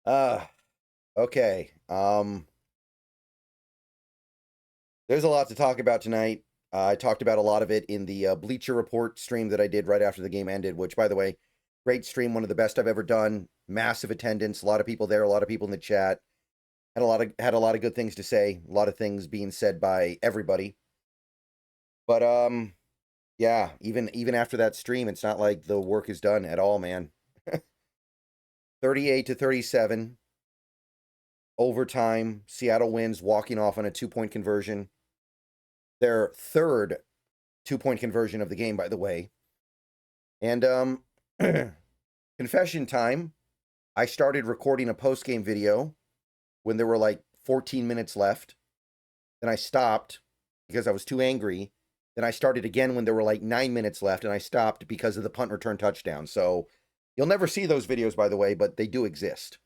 Uh, okay. There's a lot to talk about tonight. I talked about a lot of it in the Bleacher Report stream that I did right after the game ended, which, by the way, great stream, one of the best I've ever done. Massive attendance, a lot of people there, a lot of people in the chat. Had a lot of good things to say, a lot of things being said by everybody. But yeah, even after that stream, it's not like the work is done at all, man. 38-37. Overtime. Seattle wins, walking off on a 2-point conversion. Their third 2-point conversion of the game, by the way. And confession time. I started recording a post-game video when there were like 14 minutes left. Then I stopped because I was too angry. Then I started again when there were like 9 minutes left, and I stopped because of the punt return touchdown. So you'll never see those videos, by the way, but they do exist.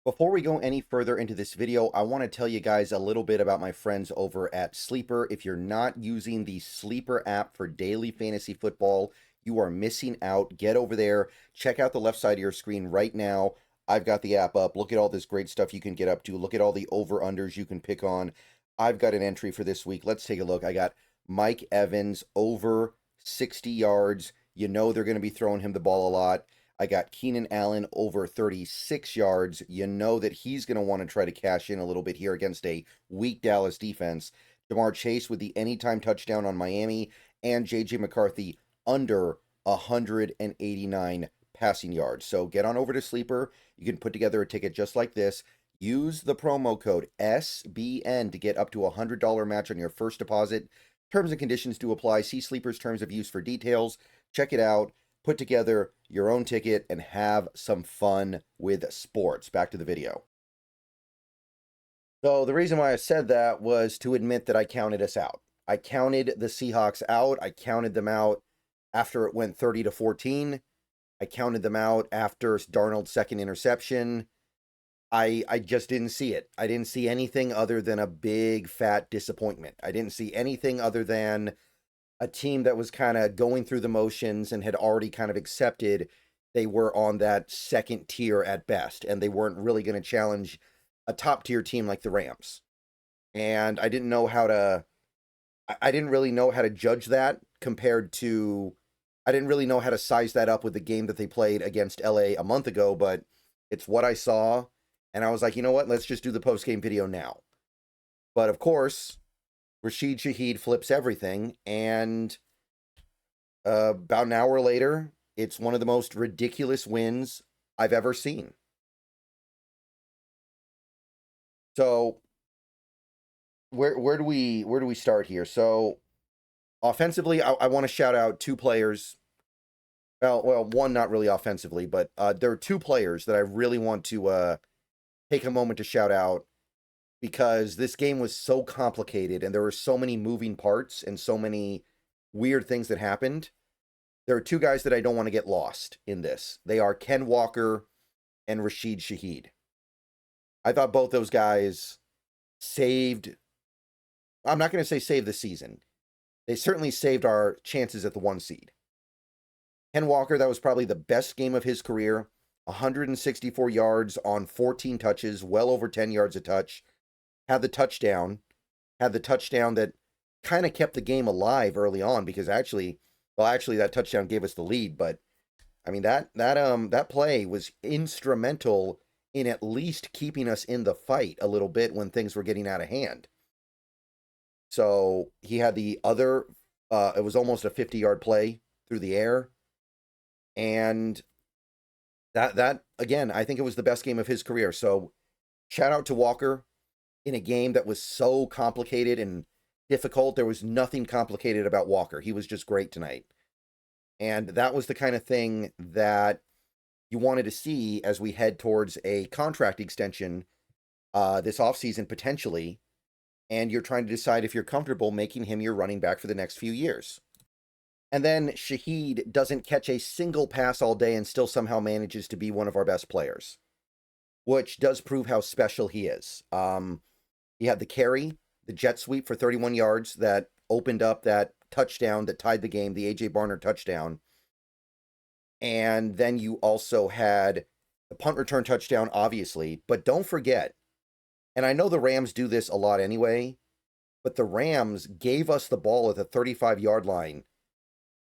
Before we go any further into this video, I want to tell you guys a little bit about my friends over at Sleeper. If you're not using the Sleeper app for daily fantasy football, you are missing out. Get over there. Check out the left side of your screen right now. I've got the app up. Look at all this great stuff you can get up to. Look at all the over-unders you can pick on. I've got an entry for this week. Let's take a look. I got Mike Evans over 60 yards. You know they're going to be throwing him the ball a lot. I got Keenan Allen over 36 yards. You know that he's going to want to try to cash in a little bit here against a weak Dallas defense. Jamar Chase with the anytime touchdown on Miami, and J.J. McCarthy under 189 passing yards. So get on over to Sleeper. You can put together a ticket just like this. Use the promo code SBN to get up to a $100 match on your first deposit. Terms and conditions do apply. See Sleeper's terms of use for details. Check it out. Put together your own ticket and have some fun with sports. Back to the video. So the reason why I said that was to admit that I counted us out. I counted the Seahawks out. I counted them out after it went 30-14. I counted them out after Darnold's second interception. I just didn't see it. I didn't see anything other than a big fat disappointment. I didn't see anything other than a team that was kind of going through the motions and had already kind of accepted they were on that second tier at best, and they weren't really going to challenge a top tier team like the Rams. And I didn't really know how to judge that compared to, I didn't really know how to size that up with the game that they played against LA a month ago, but it's what I saw. And I was like, you know what? Let's just do the post-game video now. But of course, Rashid Shaheed flips everything, and about an hour later, it's one of the most ridiculous wins I've ever seen. So, where do we start here? So, offensively, I want to shout out two players. Well, one not really offensively, but there are two players that I really want to take a moment to shout out, because this game was so complicated and there were so many moving parts and so many weird things that happened. There are two guys that I don't want to get lost in this. They are Ken Walker and Rashid Shaheed. I thought both those guys saved, I'm not going to say saved the season. They certainly saved our chances at the 1 seed. Ken Walker, that was probably the best game of his career. 164 yards on 14 touches, well over 10 yards a touch. Had the touchdown that kind of kept the game alive early on, because actually that touchdown gave us the lead, but I mean that play was instrumental in at least keeping us in the fight a little bit when things were getting out of hand. So he had the other it was almost a 50-yard play through the air, and that again, I think it was the best game of his career. So shout out to Walker. In a game that was so complicated and difficult, there was nothing complicated about Walker. He was just great tonight. And that was the kind of thing that you wanted to see as we head towards a contract extension this offseason potentially, and you're trying to decide if you're comfortable making him your running back for the next few years. And then Shaheed doesn't catch a single pass all day and still somehow manages to be one of our best players, which does prove how special he is. He had the carry, the jet sweep for 31 yards that opened up that touchdown that tied the game, the A.J. Barner touchdown. And then you also had The punt return touchdown, obviously, but don't forget, and I know the Rams do this a lot anyway, but the Rams gave us the ball at the 35-yard line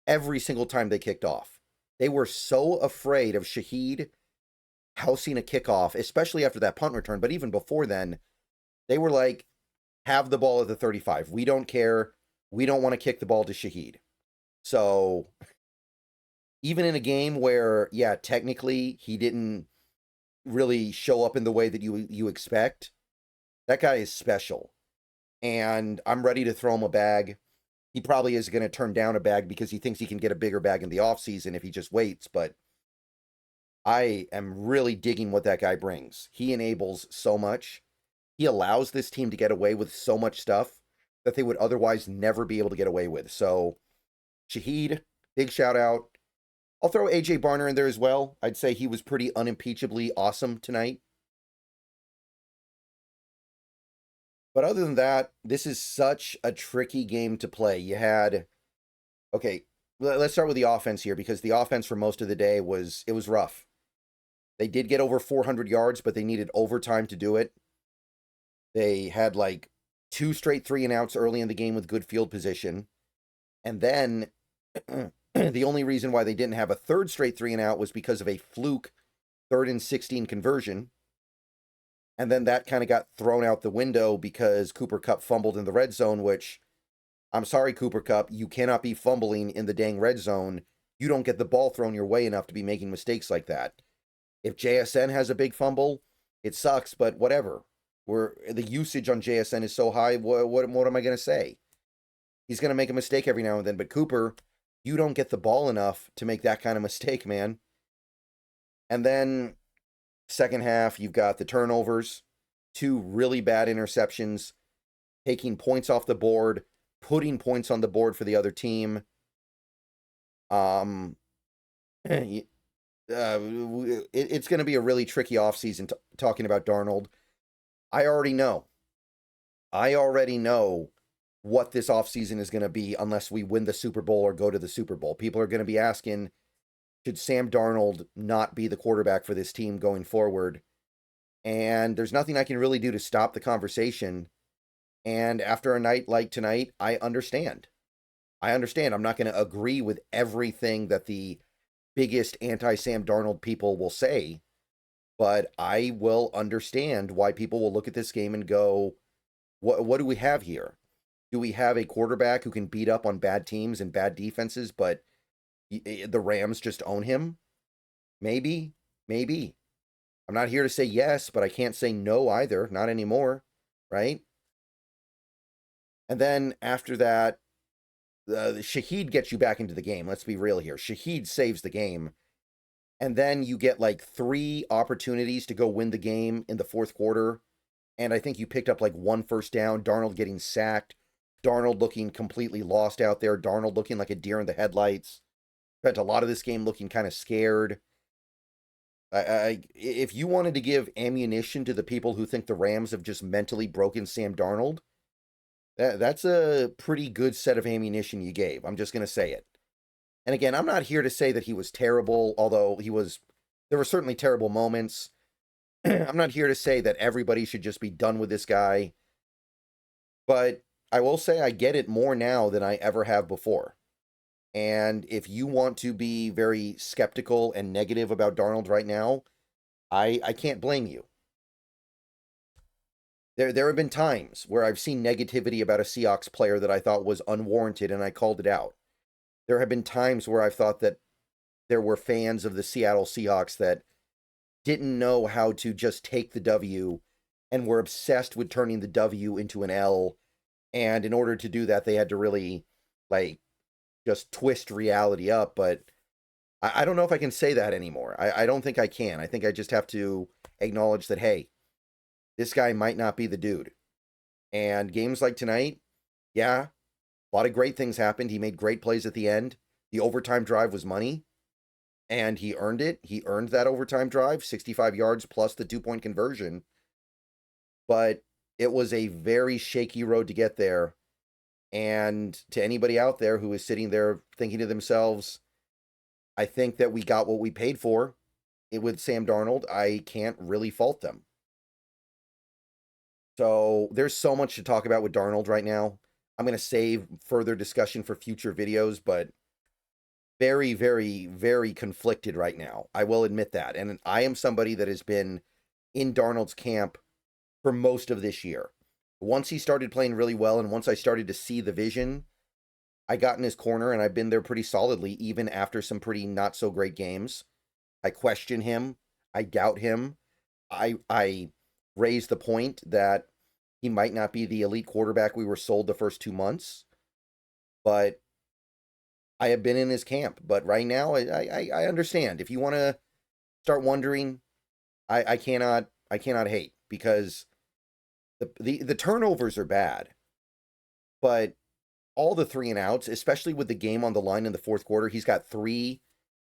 every single time they kicked off. They were so afraid of Shaheed housing a kickoff, especially after that punt return, but even before then, they were like, have the ball at the 35. We don't care. We don't want to kick the ball to Shaheed. So even in a game where, yeah, technically he didn't really show up in the way that you expect, that guy is special. And I'm ready to throw him a bag. He probably is going to turn down a bag because he thinks he can get a bigger bag in the offseason if he just waits. But I am really digging what that guy brings. He enables so much. He allows this team to get away with so much stuff that they would otherwise never be able to get away with. So, Shaheed, big shout out. I'll throw AJ Barner in there as well. I'd say he was pretty unimpeachably awesome tonight. But other than that, this is such a tricky game to play. You had, okay, let's start with the offense here, because the offense for most of the day was rough. They did get over 400 yards, but they needed overtime to do it. They had like 2 straight 3-and-outs early in the game with good field position. And then the only reason why they didn't have a 3rd straight 3-and-out was because of a fluke 3rd and 16 conversion. And then that kind of got thrown out the window because Cooper Kupp fumbled in the red zone, which, I'm sorry, Cooper Kupp, you cannot be fumbling in the dang red zone. You don't get the ball thrown your way enough to be making mistakes like that. If JSN has a big fumble, it sucks, but whatever. The usage on JSN is so high, what am I going to say? He's going to make a mistake every now and then, but Cooper, you don't get the ball enough to make that kind of mistake, man. And then second half, you've got the turnovers, 2 really bad interceptions, taking points off the board, putting points on the board for the other team. It's going to be a really tricky offseason talking about Darnold. I already know what this offseason is going to be unless we win the Super Bowl or go to the Super Bowl. People are going to be asking, should Sam Darnold not be the quarterback for this team going forward? And there's nothing I can really do to stop the conversation. And after a night like tonight, I understand. I'm not going to agree with everything that the biggest anti-Sam Darnold people will say, but I will understand why people will look at this game and go, what do we have here? Do we have a quarterback who can beat up on bad teams and bad defenses, but the Rams just own him? Maybe. I'm not here to say yes, but I can't say no either. Not anymore, right? And then after that, Shaheed gets you back into the game. Let's be real here. Shaheed saves the game. And then you get like 3 opportunities to go win the game in the 4th quarter. And I think you picked up like 1 first down. Darnold getting sacked. Darnold looking completely lost out there. Darnold looking like a deer in the headlights. Spent a lot of this game looking kind of scared. If you wanted to give ammunition to the people who think the Rams have just mentally broken Sam Darnold, that's a pretty good set of ammunition you gave. I'm just going to say it. And again, I'm not here to say that he was terrible, although there were certainly terrible moments. I'm not here to say that everybody should just be done with this guy. But I will say I get it more now than I ever have before. And if you want to be very skeptical and negative about Darnold right now, I can't blame you. There have been times where I've seen negativity about a Seahawks player that I thought was unwarranted, and I called it out. There have been times where I've thought that there were fans of the Seattle Seahawks that didn't know how to just take the W and were obsessed with turning the W into an L. And in order to do that, they had to really, just twist reality up. But I don't know if I can say that anymore. I don't think I can. I think I just have to acknowledge that, hey, this guy might not be the dude. And games like tonight, yeah, a lot of great things happened. He made great plays at the end. The overtime drive was money, and he earned it. He earned that overtime drive, 65 yards plus the 2-point conversion. But it was a very shaky road to get there. And to anybody out there who is sitting there thinking to themselves, I think that we got what we paid for. with Sam Darnold, I can't really fault them. So there's so much to talk about with Darnold right now. I'm going to save further discussion for future videos, but very, very, very conflicted right now. I will admit that. And I am somebody that has been in Darnold's camp for most of this year. Once he started playing really well and once I started to see the vision, I got in his corner and I've been there pretty solidly, even after some pretty not so great games. I question him. I doubt him. I raised the point that he might not be the elite quarterback we were sold the first 2 months, but I have been in his camp. But right now, I understand. If you want to start wondering, I cannot hate, because the turnovers are bad, but all the 3 and outs, especially with the game on the line in the fourth quarter, he's got 3,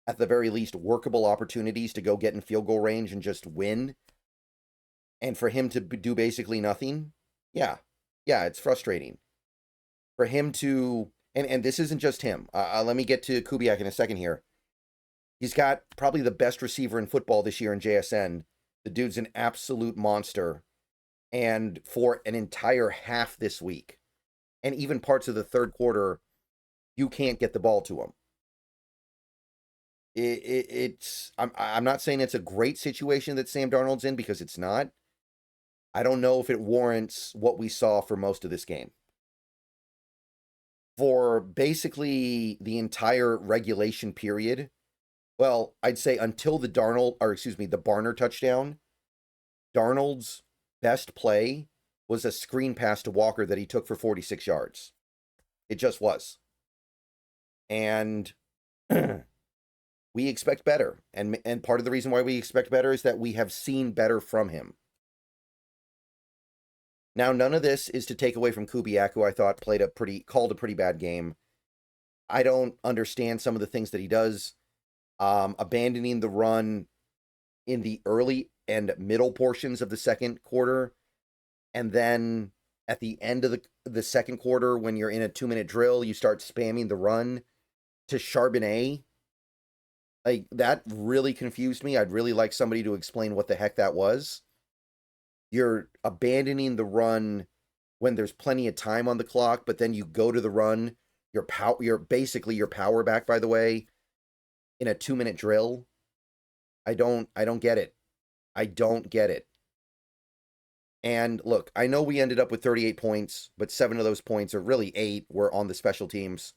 at the very least, workable opportunities to go get in field goal range and just win. And for him to do basically nothing, yeah, it's frustrating. For him to, and this isn't just him. Let me get to Kubiak in a second here. He's got probably the best receiver in football this year in JSN. The dude's an absolute monster. And for an entire half this week, and even parts of the third quarter, you can't get the ball to him. I'm not saying it's a great situation that Sam Darnold's in, because it's not. I don't know if it warrants what we saw for most of this game. For basically the entire regulation period, well, I'd say until the Barner touchdown, Darnold's best play was a screen pass to Walker that he took for 46 yards. It just was. And we expect better. And part of the reason why we expect better is that we have seen better from him. Now, none of this is to take away from Kubiak, who I thought called a pretty bad game. I don't understand some of the things that he does. Abandoning the run in the early and middle portions of the second quarter, and then at the end of the second quarter, when you're in a 2-minute drill, you start spamming the run to Charbonnet. Like, that really confused me. I'd really like somebody to explain what the heck that was. You're abandoning the run when there's plenty of time on the clock, but then you go to the run. You're basically your power back, by the way, in a 2-minute drill. I don't get it. I don't get it. And look, I know we ended up with 38 points, but 7 of those points, or really 8, were on the special teams.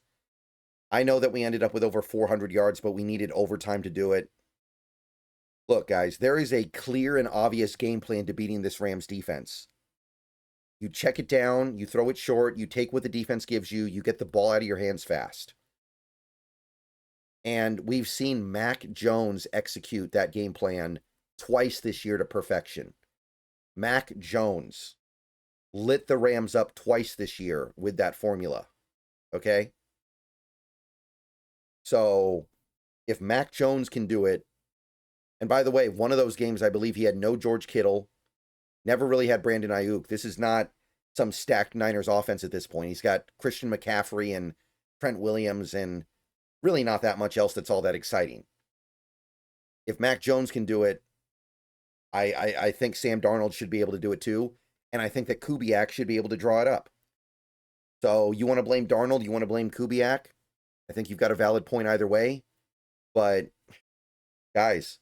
I know that we ended up with over 400 yards, but we needed overtime to do it. Look, guys, there is a clear and obvious game plan to beating this Rams defense. You check it down, you throw it short, you take what the defense gives you, you get the ball out of your hands fast. And we've seen Mac Jones execute that game plan twice this year to perfection. Mac Jones lit the Rams up twice this year with that formula. Okay? So, if Mac Jones can do it, and by the way, one of those games, I believe he had no George Kittle, never really had Brandon Ayuk. This is not some stacked Niners offense at this point. He's got Christian McCaffrey and Trent Williams and really not that much else that's all that exciting. If Mac Jones can do it, I think Sam Darnold should be able to do it too. And I think that Kubiak should be able to draw it up. So you want to blame Darnold, you want to blame Kubiak. I think you've got a valid point either way. But, guys,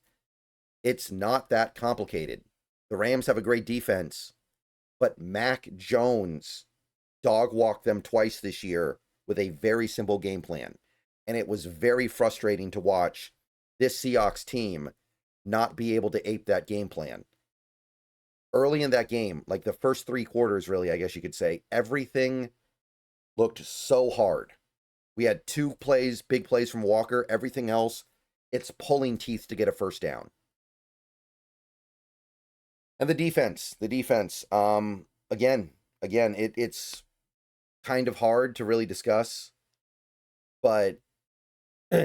it's not that complicated. The Rams have a great defense, but Mac Jones dog-walked them twice this year with a very simple game plan. And it was very frustrating to watch this Seahawks team not be able to ape that game plan. Early in that game, like the first 3 quarters, really, I guess you could say, everything looked so hard. We had 2 plays, big plays from Walker. Everything else, it's pulling teeth to get a first down. And the defense, again, it's kind of hard to really discuss, but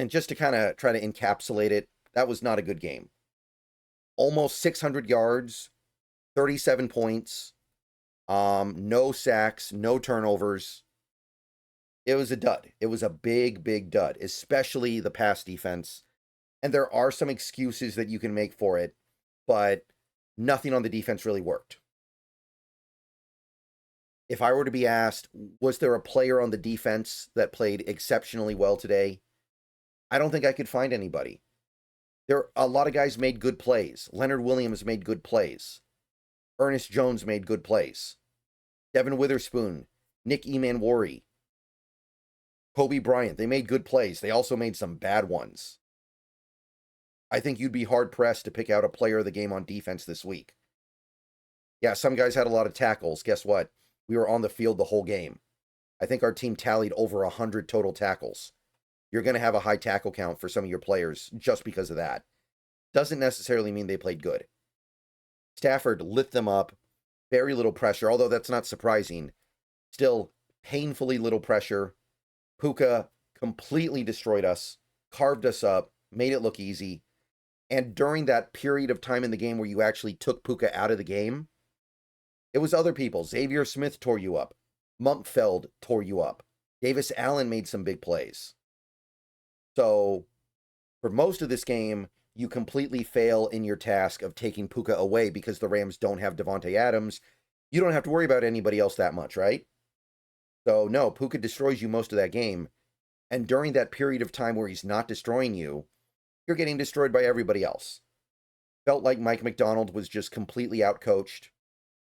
just to kind of try to encapsulate it, that was not a good game. Almost 600 yards, 37 points, no sacks, no turnovers. It was a dud. It was a big, big dud, especially the pass defense. And there are some excuses that you can make for it, but nothing on the defense really worked. If I were to be asked, was there a player on the defense that played exceptionally well today? I don't think I could find anybody. A lot of guys made good plays. Leonard Williams made good plays. Ernest Jones made good plays. Devin Witherspoon, Nick Emanwari, Kobe Bryant, they made good plays. They also made some bad ones. I think you'd be hard-pressed to pick out a player of the game on defense this week. Yeah, some guys had a lot of tackles. Guess what? We were on the field the whole game. I think our team tallied over 100 total tackles. You're going to have a high tackle count for some of your players just because of that. Doesn't necessarily mean they played good. Stafford lit them up. Very little pressure, although that's not surprising. Still, painfully little pressure. Puka completely destroyed us, carved us up, made it look easy. And during that period of time in the game where you actually took Puka out of the game, it was other people. Xavier Smith tore you up. Mumpfeld tore you up. Davis Allen made some big plays. So, for most of this game, you completely fail in your task of taking Puka away because the Rams don't have Devontae Adams. You don't have to worry about anybody else that much, right? So, no, Puka destroys you most of that game. And during that period of time where he's not destroying you, you're getting destroyed by everybody else. Felt like Mike McDonald was just completely outcoached.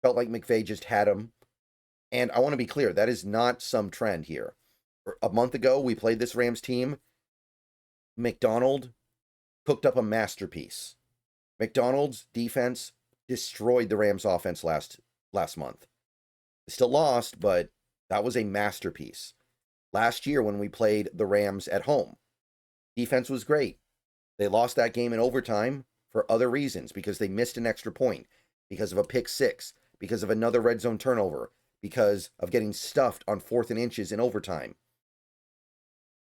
Felt like McVay just had him. And I want to be clear, that is not some trend here. A month ago, we played this Rams team. McDonald cooked up a masterpiece. McDonald's defense destroyed the Rams offense last month. They still lost, but that was a masterpiece. Last year when we played the Rams at home, defense was great. They lost that game in overtime for other reasons, because they missed an extra point, because of a pick six, because of another red zone turnover, because of getting stuffed on 4th and inches in overtime.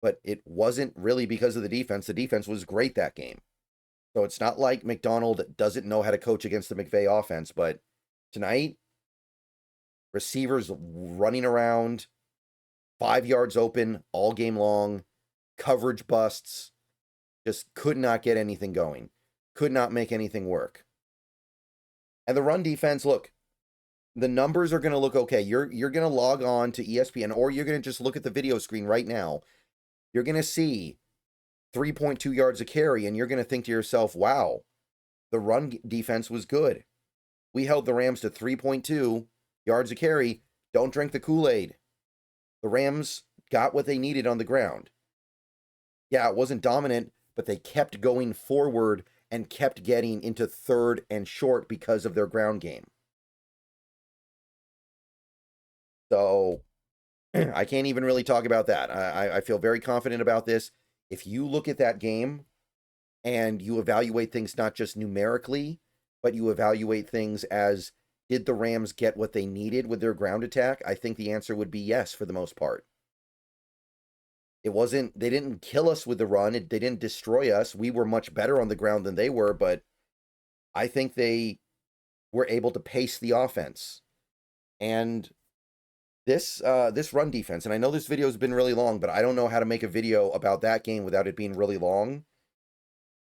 But it wasn't really because of the defense. The defense was great that game. So it's not like McDonald doesn't know how to coach against the McVay offense, but tonight, receivers running around, 5 yards open all game long, coverage busts, just could not get anything going, could not make anything work. And the run defense, look, the numbers are going to look okay. You're going to log on to ESPN, or you're going to just look at the video screen right now. You're going to see 3.2 yards a carry, and you're going to think to yourself, wow, the run defense was good. We held the Rams to 3.2 yards a carry. Don't drink the Kool-Aid. The Rams got what they needed on the ground. Yeah, it wasn't dominant, but they kept going forward and kept getting into 3rd and short because of their ground game. So I can't even really talk about that. I feel very confident about this. If you look at that game and you evaluate things not just numerically, but you evaluate things as, did the Rams get what they needed with their ground attack? I think the answer would be yes for the most part. They didn't kill us with the run. They didn't destroy us. We were much better on the ground than they were, but I think they were able to pace the offense. And this run defense, and I know this video has been really long, but I don't know how to make a video about that game without it being really long.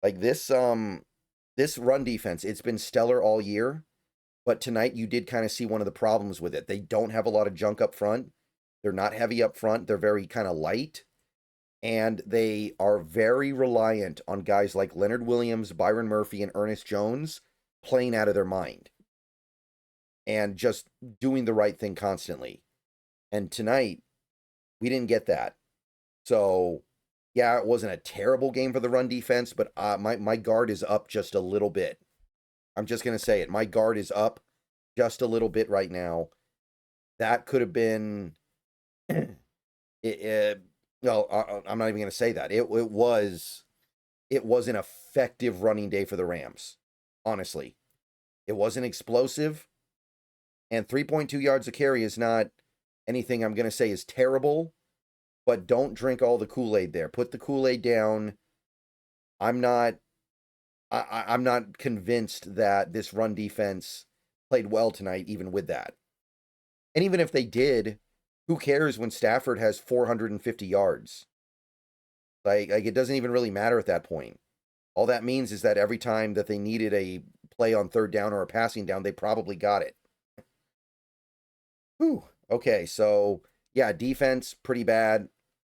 Like this run defense, it's been stellar all year, but tonight you did kind of see one of the problems with it. They don't have a lot of junk up front. They're not heavy up front. They're very kind of light, and they are very reliant on guys like Leonard Williams, Byron Murphy, and Ernest Jones playing out of their mind and just doing the right thing constantly. And tonight, we didn't get that. So, yeah, it wasn't a terrible game for the run defense, but my guard is up just a little bit. I'm just going to say it. My guard is up just a little bit right now. That could have been... I'm not even going to say that. It was an effective running day for the Rams, honestly. It wasn't explosive, and 3.2 yards a carry is not anything I'm going to say is terrible, but don't drink all the Kool-Aid there. Put the Kool-Aid down. I'm not convinced that this run defense played well tonight, even with that. And even if they did, who cares when Stafford has 450 yards? Like it doesn't even really matter at that point. All that means is that every time that they needed a play on third down or a passing down, they probably got it. Whew. Okay, so yeah, defense pretty bad.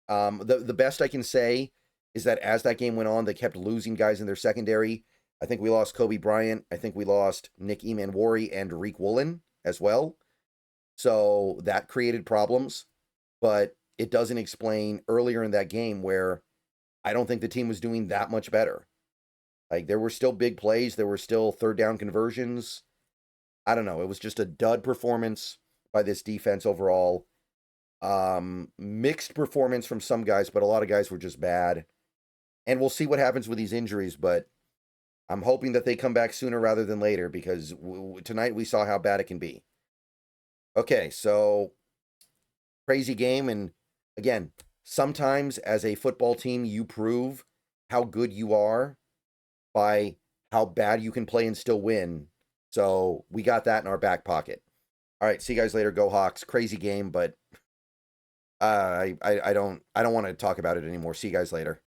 The best I can say is that as that game went on, they kept losing guys in their secondary. I think we lost Kobe Bryant. I think we lost Nick Emanwari and Reek Woolen as well. So that created problems, but it doesn't explain earlier in that game where I don't think the team was doing that much better. Like there were still big plays, there were still third down conversions. I don't know. It was just a dud performance by this defense overall. Mixed performance from some guys, but a lot of guys were just bad. And we'll see what happens with these injuries, but I'm hoping that they come back sooner rather than later because tonight we saw how bad it can be. Okay, so crazy game. And again, sometimes as a football team, you prove how good you are by how bad you can play and still win. So we got that in our back pocket. All right, see you guys later. Go Hawks. Crazy game, but I don't want to talk about it anymore. See you guys later.